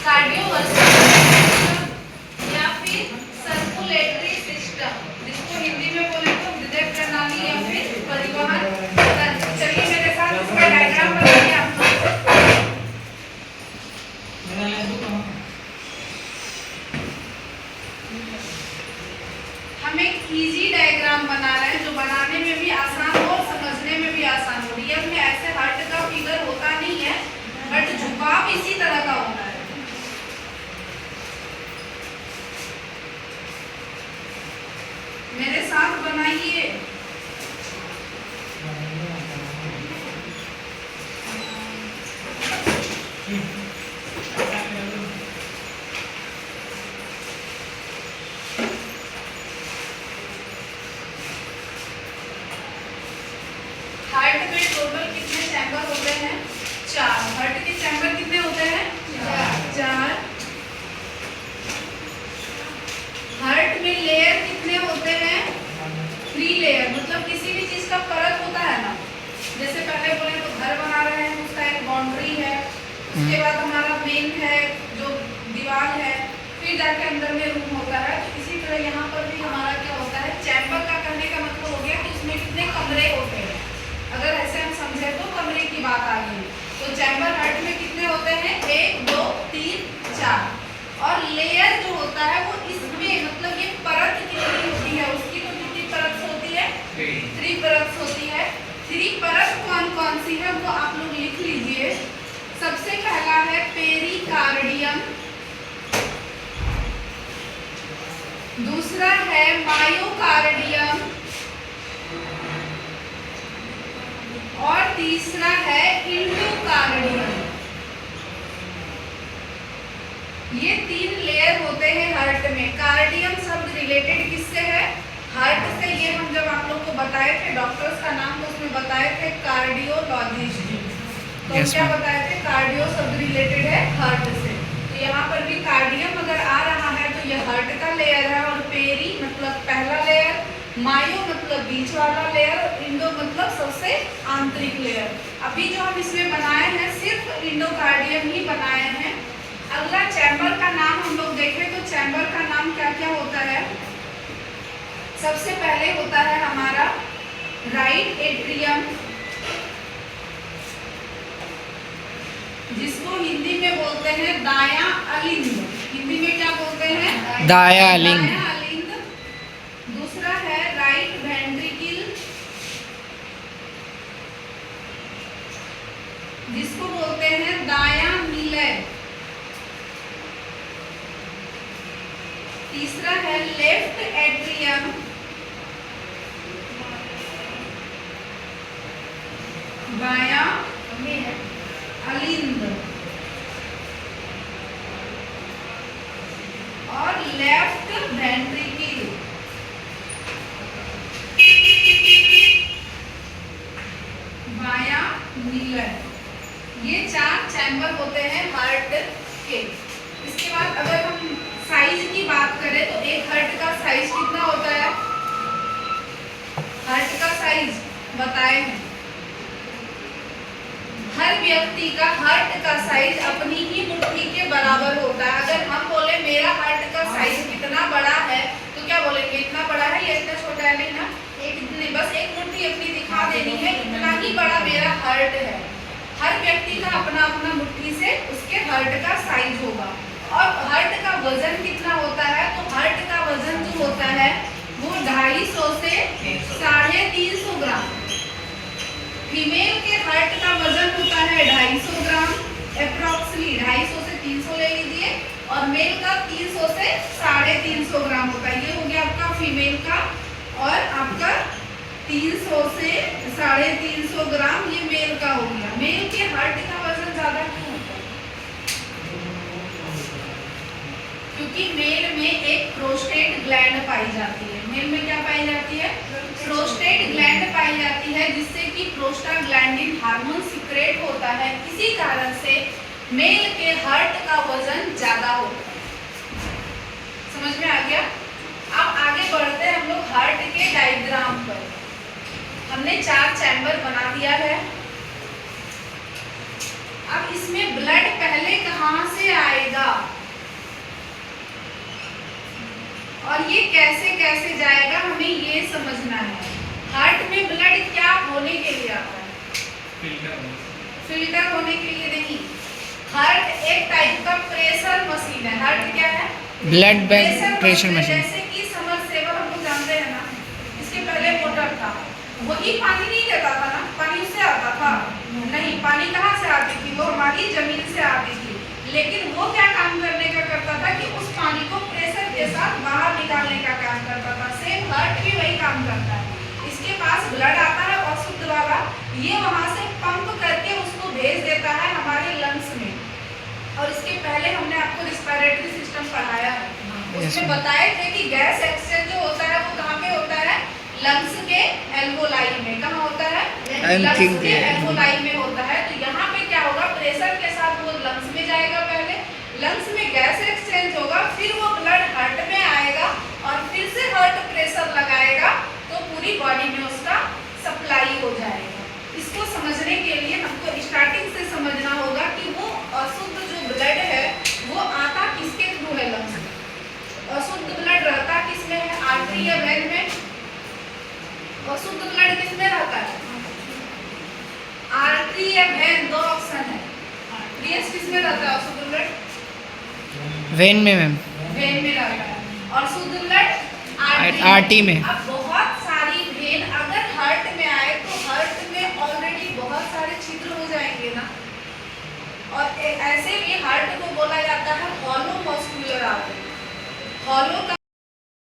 Cardiovascular या फिर circulatory system, जिसको हिंदी में बोले तो हृदय प्रणाली या फिर परिवहन तंत्र। चलिए मेरे साथ इसका डायग्राम बनाइए आप लोग। हम एक इजी डायग्राम बना रहे हैं जो बनाने में भी आसान हो और समझने में भी आसान हो। रियल में ऐसे हार्ट का फिगर होता नहीं है, बट झुकाव इसी तरह का होता है। मेरे साथ बनाइए। हार्ट में टोटल कितने चैम्बर होते हैं? 4। हार्ट के चैम्बर कितने होते हैं? 4। हार्ट में लेयर कितने होते हैं? 3 लेयर। मतलब किसी भी चीज का परत होता है ना, जैसे पहले बोले तो घर बना रहे हैं, उसका एक बाउंड्री है, उसके बाद हमारा मेन है जो दीवार है, फिर जाके अंदर में रूम होता है। तो इसी तरह यहाँ पर भी हमारा क्या होता है? चैम्बर का कहने का मतलब हो गया कि उसमें कितने कमरे होते हैं। अगर ऐसे हम समझे तो कमरे की बात आ गई। तो चैम्बर हार्ट में कितने होते हैं? 1 2 3 4। और लेयर जो होता है वो इसमें मतलब ये परत कितनी होती है उसकी, तो कितनी परत होती है? 3 परत होती है। 3 परत कौन कौन सी है वो आप लोग लिख लीजिए। सबसे पहला है पेरिकार्डियम, दूसरा है मायोकार्डियम और तीसरा है इंडोकार्डियम। ये 3 लेयर होते हैं हार्ट में। कार्डियम शब्द रिलेटेड किससे है? हार्ट से। ये हम जब आप लोग को बताए थे, डॉक्टर्स का नाम तो उसमें बताए थे कार्डियोलॉजिस्ट। तो yes, क्या बताए थे? कार्डियो शब्द रिलेटेड है हार्ट से। तो यहाँ पर भी कार्डियम अगर आ रहा है तो ये हार्ट का लेयर है, और पेरी मतलब पहला लेयर, मायो मतलब बीच वाला लेयर, और इंडो मतलब सबसे आंतरिक लेयर। अभी जो हम इसमें बनाए हैं सिर्फ इंडोकार्डियम ही बनाए हैं। अगला चैम्बर का नाम हम लोग देखें तो चैम्बर का नाम क्या क्या होता है? सबसे पहले होता है हमारा राइट एट्रियम, जिसको हिंदी में बोलते हैं दायां अलिंद। हिंदी में क्या बोलते हैं? दायां अलिंद। दूसरा है राइट वेंट्रिकल, जिसको बोलते हैं दायां मिलर। तीसरा है लेफ्ट एट्रियम, बायां अलिंद। और लेफ्ट वेंट्रिकल, बायां मिलर। ये 4 चैम्बर होते हैं हार्ट के। इसके बाद अगर हम साइज की बात करें तो एक हार्ट का साइज कितना होता है? हार्ट का साइज बताए हैं। हर व्यक्ति का हार्ट का साइज अपनी ही मुट्ठी के बराबर होता है। अगर हम बोले मेरा हार्ट का साइज कितना बड़ा है तो क्या बोलेंगे? इतना बड़ा है या इतना छोटा है? नहीं ना, बस एक मुट्ठी अपनी दिखा देनी है, इतना ही बड़ा मेरा हार्ट है। हर व्यक्ति का अपना अपना मुट्ठी से उसके हार्ट का साइज होगा। और हार्ट का वजन कितना होता है? तो हार्ट का वजन जो होता है वो 250 से 350 ग्राम। फीमेल के हार्ट का वजन होता है 250 ग्राम, अप्रोक्सीमेटली 250 से 300 ले लीजिए, और मेल का 300 से 350 ग्राम होता है। ये हो गया आपका फीमेल का, और आपका 300 से 350 ग्राम ये मेल का हो गया। मेल के हार्ट का वजन ज्यादा क्यों होता है? क्योंकि मेल में एक प्रोस्टेट ग्लैंड पाई जाती है। मेल में क्या पाई जाती है? प्रोस्टेट ग्लैंड पाई जाती है, जिससे कि प्रोस्टाग्लैंडिन हार्मोन सिक्रेट होता है। इसी कारण से मेल के हार्ट का वजन ज्यादा होता है। समझ में आ गया? अब आगे बढ़ते हैं हम लोग हार्ट के डायग्राम पर। हमने 4 चैम्बर बना दिया है। अब इसमें ब्लड पहले कहाँ से आएगा? कैसे कैसे जाएगा हमें ये समझना है। हार्ट में ब्लड क्या होने के लिए आता है? फिल्टर होने के लिए नहीं। हार्ट एक टाइप का प्रेशर मशीन है। हार्ट क्या है? Blood pressure machine. जैसे कि समरसेबल हम लोग जानते हैं ना, इसके पहले मोटर था, वही पानी नहीं देता था ना, पानी उससे आता था नहीं। पानी कहाँ से आती थी? वो हमारी जमीन से आती थी। लेकिन वो क्या काम करने का करता था कि उस पानी को प्रेशर के साथ बाहर निकालने का काम करता था। सेम हार्ट भी वही काम करता है। इसके पास ब्लड आता है अशुद्ध वाला, ये वहां से पंप करके उसको भेज देता है हमारे लंग्स में। और इसके पहले हमने आपको रिस्पिरेटरी सिस्टम पढ़ाया है, उसमें बताए थे कि गैस एक्सचेंज जो होता है वो कहाँ पे होता है? लंग्स के एल्वोलाई में। कहाँ होता है? लंग्स के एल्वोलाई में होता है। तो यहाँ पे क्या होगा? प्रेशर के साथ वो लंग्स में जाएगा, पहले लंग्स में गैस एक्सचेंज होगा, फिर वो ब्लड हार्ट में आएगा और फिर से हार्ट प्रेशर लगाएगा तो पूरी बॉडी में उसका सप्लाई हो जाएगा। इसको समझने के लिए हमको स्टार्टिंग से समझना होगा कि वो अशुद्ध जो ब्लड है वो आता किसके थ्रू है? लंग्स में। अशुद्ध ब्लड रहता किसमें है? आर्टरी या वेन में। अशुद्ध ब्लड किसमें रहता है? आर्टरी या वेन, दो ऑप्शन है। प्रियस किसमें रहता है अशुद्ध ब्लड? वेन में मैम। वेन में रहता है। और शुद्ध ब्लड आर्टरी में। अब बहुत सारी वेन अगर हार्ट में आए तो हार्ट में ऑलरेडी बहुत सारे छिद्र हो जाएंगे ना। और ऐसे भी हार्ट को बोला जाता है हॉलो मस्कुलर आर्टरी। हॉलो